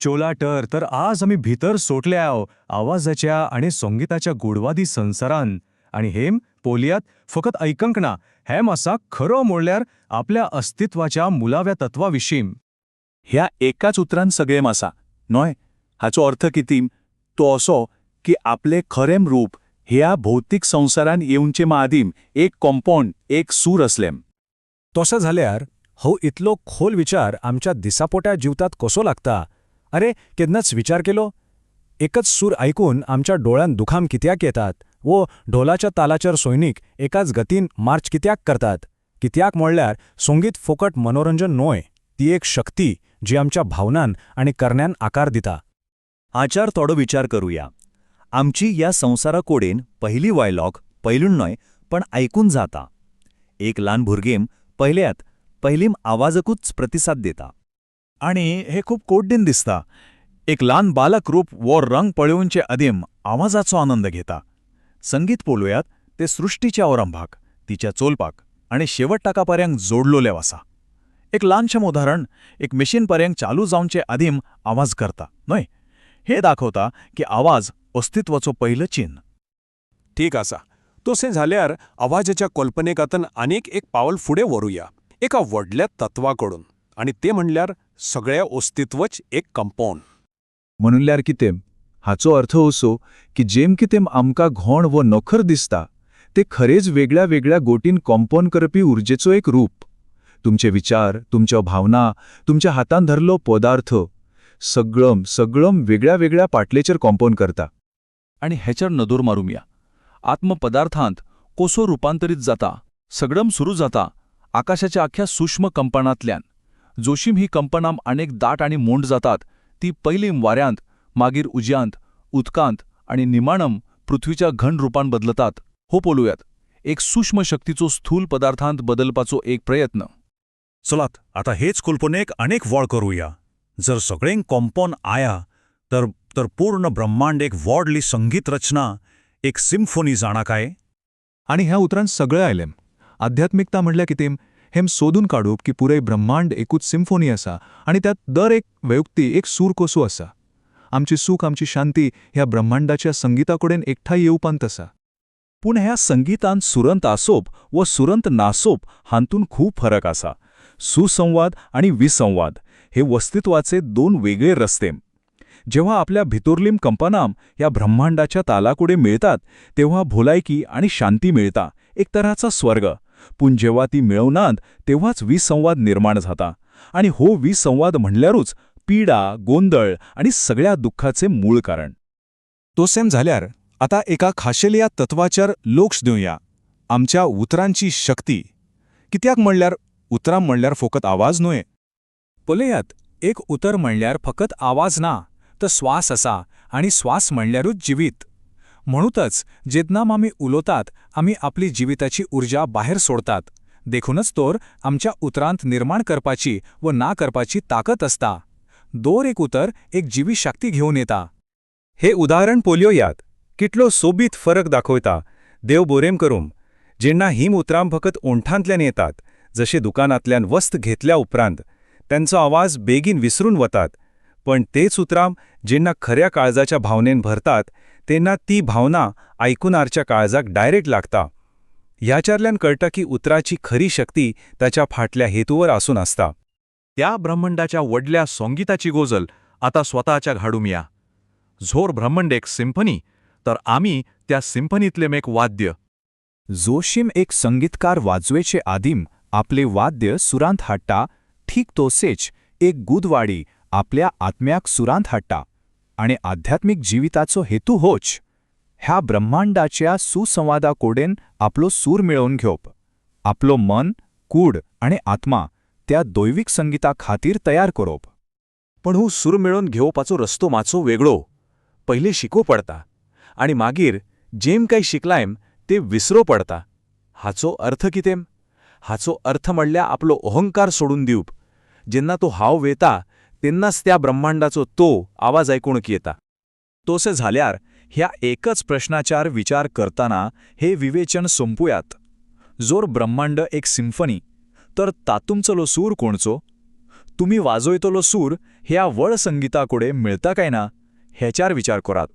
चोलाटर तर आज आम्ही भितर सोटल्या आवाजाच्या आणि संगीताच्या गोडवादी संसारान आणि हेम पोलियात फकत ऐकंक ना हेम असा खरो म्हणल्यार आपल्या अस्तित्वाच्या मुलाव्या तत्वाविशीं. ह्या एकाच उतरान सगळें आसा न्हय. हाचो अर्थ किती? तो असो की आपले खरें रूप ह्या भौतीक संवसारान येवचे मादीम एक कॉम्पाउंड, एक सूर असलें. तसं जाल्यार हो इतलो खोल विचार आमच्या दिसापोट्या जिवतात कसो लागता? अरे केन्नाच विचार केलो? एकच सूर ऐकून आमच्या डोळ्यान दुखाम कित्याक येतात? वो ढोलाच्या तालाचेर सैनीक एकाच गतीन मार्च कित्याक करतात? कित्याक म्हणल्यार संगीत फकत मनोरंजन न्हय, ती एक शक्ती जी आमच्या भावनांन आणि करण्यान आकार दिता. हाच्यार थोडो विचार करूया. आमची ह्या संवसारा कोडेन पहिली वायलॉग पयलून न्हय पण आयकून जाता. एक ल्हान भुरगें पहिलीम आवाजकूच प्रतिसाद दिता. आणि हे खूप कोड्डीन दिसता. एक ल्हान बालक रूप वो रंग पळोवचे आदीम आवाजाचो आनंद घेता. संगीत पळोवयात ते सृष्टीच्या ओरंभाक, तिच्या चोलपाक आणि शेवटाकापर्यंत जोडलोले आसा. एक ल्हानशें उदाहरण, एक मशीन पर्यंत चालू जावचे आदीम आवाज करता न्हय. हे दाखवता की आवाज अस्तित्वाचो पयलं चिन्ह. ठीक आसा. तशें जाल्यार आवाजाच्या कल्पनेकातन आनीक एक पावल फुडें व्हरूया, एका व्हडल्या तत्वाकडून, आणि ते म्हणल्यार सगळ्या अस्तित्वच एक कंपाउंड. म्हणल्यार कितें? हाचो अर्थ असो की जेम कितें आमकां घोण वो नखर दिसता ते खरेच वेगळ्या वेगळ्या गोटीन कॉम्पोन करपी उर्जेचो एक रूप. तुमचे विचार, तुमच्या भावना, तुमच्या हातान धरलो पदार्थ सगळं वेगळ्या वेगळ्या पाटलेचेर कॉम्पोन करता. आणि हेचेर नदर मारूया. आत्मपदार्थांत कसो रुपांतरीत जाता, सगळम सुरू जाता आकाशाच्या आख्या सूक्ष्म कंपनांतल्यान. जोशीम ही कंपनां अनेक दाट आणि मोंड जातात, ती पयलीं वाऱ्यांत, मागीर उज्यांत, उदकांत आणि निमाणम पृथ्वीच्या घन रुपान बदलतात. हो पळोवयात, एक सूक्ष्म शक्तीचो स्थूल पदार्थांत बदलपाचो एक प्रयत्न. चलात आता हेच कल्पनेक अनेक वळ करूया. जर सगळेंक कॉम्पोन आया तर पूर्ण ब्रह्मांड एक व्हडली संगीत रचना, एक सिम्फोनी जाणा काय? आणि ह्या उतरांत सगळें आयलें. आध्यात्मिकता म्हणल्यार कितें हें सोदून काडूप की पुराय ब्रह्मांड एकूच सिम्फोनी आसा आणि त्यात दर एक व्यक्ती एक सूर कसो आसा. आमची सूख, आमची शांती ह्या ब्रह्मांडाच्या संगीताकडेन एकठांय येवपांत आसा. पूण ह्या संगीतांत सुरंत आसोप व सुरंत नासोप हातूंत खूप फरक आसा. सुसंवाद आणि विसंवाद हे अस्तित्वाचे दोन वेगळे रस्ते. जेव्हा आपल्या भितरलीम कंपनां या ब्रह्मांडाच्या तालाकुडे मिळतात तेव्हा भोलायकी आणि शांती मिळता, एक तऱ्हाचा स्वर्ग. पूण जेव्हा ती मिळवनात तेव्हाच विसंवाद निर्माण जाता. आणि हो विसंवाद म्हणल्यारूच पीडा, गोंधळ आणि सगळ्या दुःखाचे मूळ कारण. तोसेम जाल्यार आता एका खाशेल्या तत्वाचेर लक्ष दिवया, आमच्या उतरांची शक्ती. कित्याक म्हणल्यार उतरां म्हणल्यार फकत आवाज न्हय. पळयात, एक उतर म्हणल्यार फकत आवाज ना, तर श्वास आसा, आणि श्वास म्हणल्यारूच जिवीत. म्हणूनच जेन्ना आमी उलोवतात आमी आपली जिविताची उर्जा बाहेर सोडतात. देखूनच तर आमच्या उतरांत निर्माण करपाची व ना करपाची ताकद असता. दर एक उतर एक जिवी शक्ती घेऊन येता. हे उदाहरण पळोवयात, कितलो सोबीत फरक दाखयता. देव बरें करूं. जेन्ना हीम उतरां फकत ओंठांतल्यान येतात, जशे दुकानांतल्यान वस्त घेतल्या उपरांत, त्यांचो आवाज बेगीन विसरून वतात. पण तेच उतरां जेन्ना खऱ्या काळजाच्या भावनेन भरतात तेन्ना ती भावना आयकुनारच्या काळजाक डायरेक्ट लागता. ह्याच्यातल्यान कळटा की उतराची खरी शक्ती ताच्या फाटल्या हेतूवर आसून आसता. त्या ब्रह्मांडाच्या व्हडल्या संगीताची गोजल आता स्वताच्याक हाडुया. झोर ब्रह्मांड एक सिम्फनी, तर आमी त्या सिम्फनीतलें एक वाद्य. जोशीम एक संगीतकार वाजवेचे आदीम आपले वाद्य सुरांत हाडटा, ठीक तोसेच एक गुदवाडी आपल्या आत्म्याक सुरांत हाडटा. आणि आध्यात्मिक जिविताचो हेतू होच ह्या ब्रह्मांडाच्या सुसंवादाकोडेन आपलो सूर मेळोवन घेवप, आपलो मन, कूड आणि आत्मा त्या दैविक संगीता खातीर तयार करप. पण हो सूर मेळोवन घेवपाचो रस्तो मातसो वेगळो. पहिले शिको पडटा आणि मागीर जेम काही शिकलायम ते विसरो पडटा. हाचो अर्थ कितें? हाचो अर्थ म्हणल्यार आपलो अहंकार सोडून दिवप. जेन्ना तो हांव वेता तेन्नाच त्या ब्रह्मांडाचो तो आवाज आयकूंक येता. तोसे जाल्यार ह्या एकच प्रश्नाचार विचार करताना हे विवेचन संपुयात. जोर ब्रह्मांड एक सिम्फनी, तर तातूंचलो सूर कोणचो? तुम्ही वाजोयतलो सूर ह्या वळ संगीताकोडे मिळता काय ना हेच्यार विचार करात.